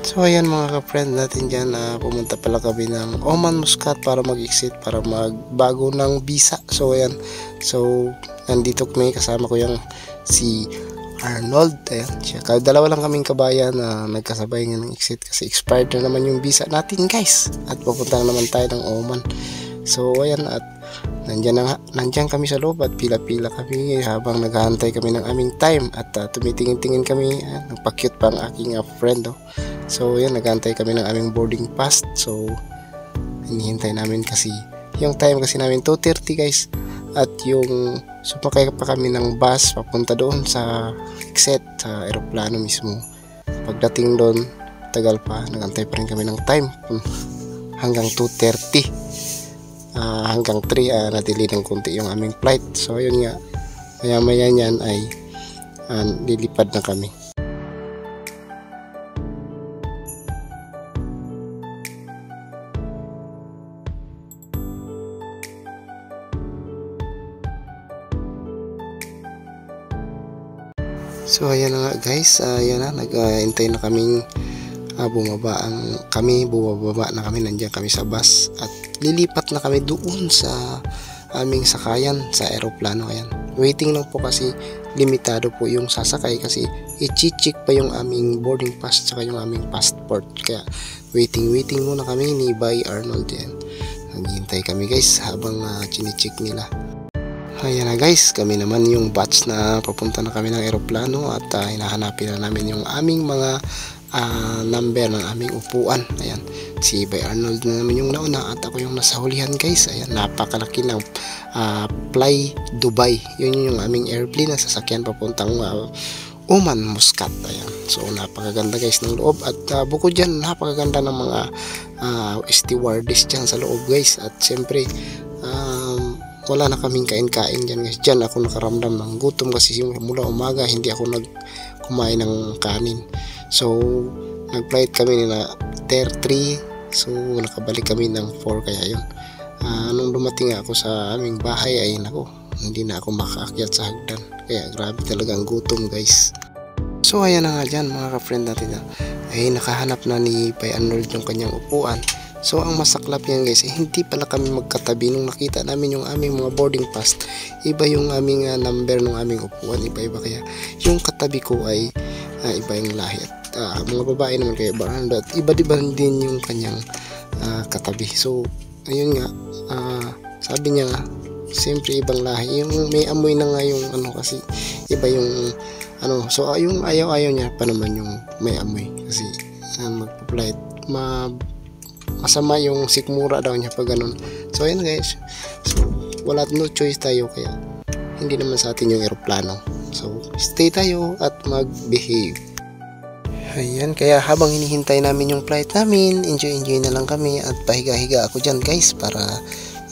So ayan mga ka-friend natin dyan, pumunta pala kami ng Oman Muscat para mag-exit, para magbago ng visa. So ayan, so nandito kami, kasama ko yung si Arnold. Ayan siya, dalawa lang kaming kabayan na nagkasabay nga ng exit kasi expired na naman yung visa natin guys, at pupunta na naman tayo ng Oman. So ayan, at nandyan kami sa loob at pila-pila kami habang naghahantay kami ng aming time, at tumitingin-tingin kami. Nagpa-cute pa ang aking friend. So yan, naghahantay kami ng aming boarding pass. So hinihintay namin kasi yung time kasi namin 2:30 guys, at yung sumakay pa kami ng bus papunta doon sa exit sa eroplano mismo. Pagdating doon, tagal pa, naghantay pa rin kami ng time hanggang 2:30. Hanggang 3 na-delay ng konti yung aming flight. So ayun nga, maya niyan ay lilipad na kami. So ayan na nga guys, ayan na, nag-hintay na kaming bumaba na kami, nandiyan kami sa bus at lilipat na kami doon sa aming sakayan sa eroplano. Ayan, waiting lang po kasi limitado po yung sasakay kasi i-check pa yung aming boarding pass saka yung aming passport, kaya waiting muna kami ni Bay Arnold. Yan, naghihintay kami guys habang chine-check nila. Ayan na guys, kami naman yung batch na papunta na kami ng eroplano, at hinahanapin na namin yung aming mga number ng aming upuan. Ayan, si Bay Arnold na naman yung nauna at ako yung nasa hulihan guys. Ayan, napakalaki ng Fly Dubai, yun yung aming airplane na sasakyan papuntang Oman Muscat. Ayan, so napakaganda guys ng loob, at bukod dyan napakaganda ng mga stewardess dyan sa loob guys. At syempre wala na kaming kain-kain dyan guys. Dyan ako nakaramdam ng gutom kasi mula umaga hindi ako kumain ng kanin. So nag-flight kami na Tier 3, so nakabalik kami ng 4. Kaya yun, nung dumating ako sa aming bahay ay nako, hindi na ako makaakyat sa hagdan. Kaya grabe talaga ang gutom guys. So ayan na nga dyan mga ka-friend natin, ay nakahanap na ni Bay Arnold yung kanyang upuan. So ang masaklap yan guys, hindi pala kami magkatabi. Nung nakita namin yung aming mga boarding pass, iba yung aming number ng aming upuan, iba-iba. Kaya yung katabi ko ay iba yung lahi, at mga babae naman kaya baranda, at iba-iba din yung kanyang katabi. So ayun nga, sabi niya siyempre ibang lahi, yung may amoy na nga yung kasi iba yung so yung ayaw niya pa naman yung may amoy kasi magpa-flight masama yung sikmura daw niya pag ganun. So ayun guys, so wala, no choice tayo, kaya hindi naman sa atin yung eroplano. So stay tayo at mag-behave. Ayan, kaya habang hinihintay namin yung flight namin, enjoy na lang kami, at pahiga-higa ako dyan guys para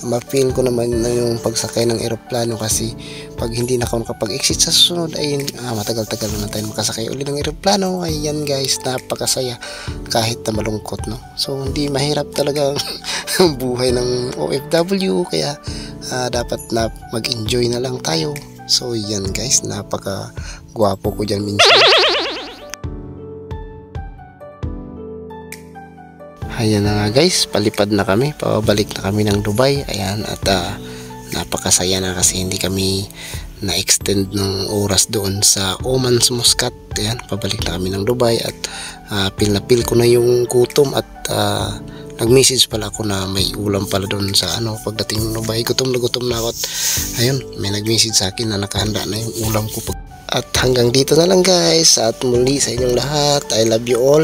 ma-feel ko naman na yung pagsakay ng eroplano. Kasi pag hindi na ako nakapag-exit sa susunod ay matagal-tagal na tayo makasakay ulit ng eroplano. Ayan guys, napakasaya kahit na malungkot, no? So hindi mahirap talaga ang buhay ng OFW, kaya dapat na mag-enjoy na lang tayo. So yan guys, napaka gwapo ko dyan minsan. Ayan na nga guys, palipad na kami, pabalik na kami ng Dubai. Ayan, at napakasaya na kasi hindi kami na-extend ng oras doon sa Oman Muscat. Ayan, pabalik na kami ng Dubai, at feel na feel ko na yung gutom, at nag-message pala ako na may ulam pala doon sa pagdating ng Dubai. Gutom na ako, at ayun, may nag-message sa akin na nakahanda na yung ulam ko. At hanggang dito na lang guys, at muli sa inyong lahat, I love you all.